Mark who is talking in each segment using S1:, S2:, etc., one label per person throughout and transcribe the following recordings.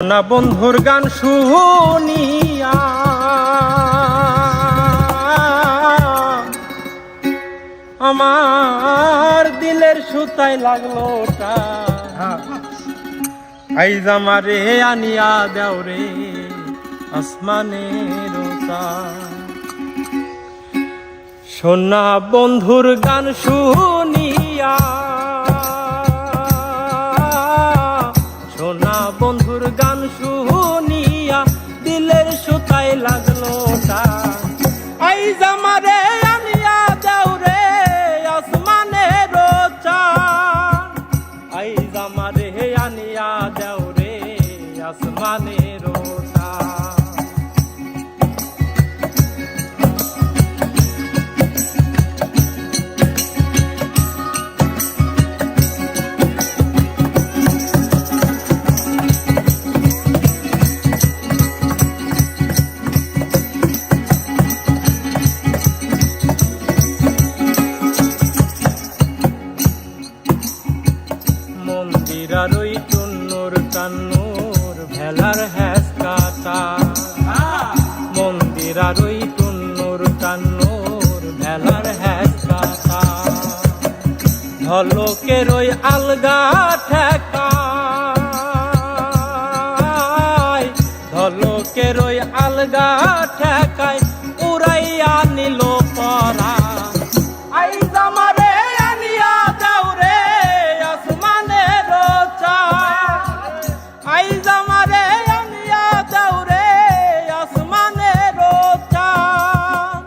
S1: না বন্ধুর গান শুনিয়া আমার দিলের সুতায় লাগলো আইজ আমারে আনিয়া দেও রে আসমানের সোনা বন্ধুর গান শুনিয়া সোনা বন্ধুর গান শুনিয়া দিলের সুতায় লাগলো আইজ আমারে আনিয়া দেও রে আসমানের চাঁদ আইজ আমারে আনিয়া দেও রে আসমানের মন্দিরার ওই টুন্নুর কান্নুর ভেলার হ্যাস কাটা মন্দিরার ওই টুন্নুর কান্নুর ভেলার হ্যাস কাটা ঢলকের ওই আলগা ঠেকা ঢলকের ওই আলগা ঠেকায় উড়াইয়া নিল পরা আইজ আমারে আনিয়া দাও রে আসমানের চাঁদ আইজ আমারে আনিয়া দাও রে আসমানের চাঁদ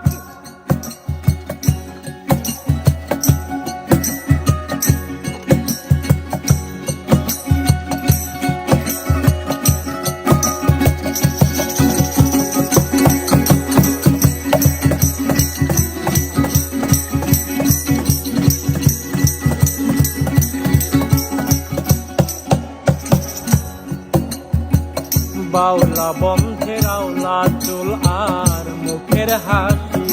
S1: বাউলা বন্ধের আওলা চুল আর মুখের হাসি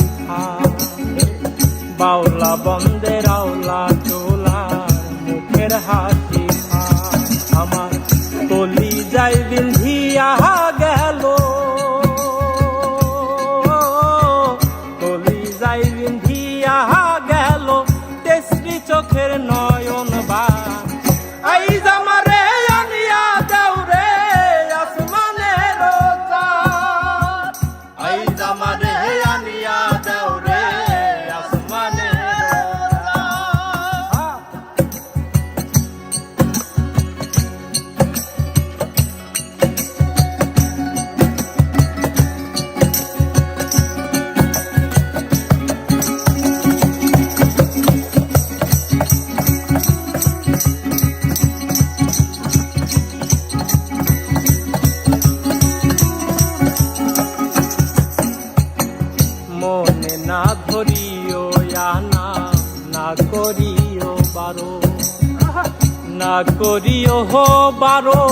S1: বাউলা বন্ধের আওলা চুল আর মুখের হাসি আমার তলি যাই বিন্ধিয়া গেল তলি যাই বিন্ধিয়া গেল তেসরি চোখের নয়ন বা আইজ আমারে আনিয়া দাও রে আসমানের চাঁদ আইজ আমারে আনিয়া দাও রে আসমানের মনে না ধরিও আনা না করিও বারো না করিও হো বারো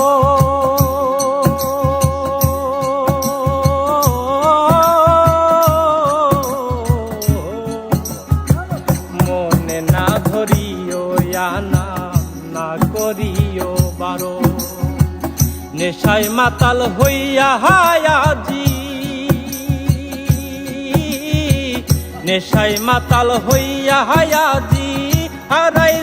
S1: মনে না ধরিও আনা না করিও বারো নেশায় মাতাল হইয়া হায়াজি নেশায় মাতাল হইয়া হায়াজি হারাই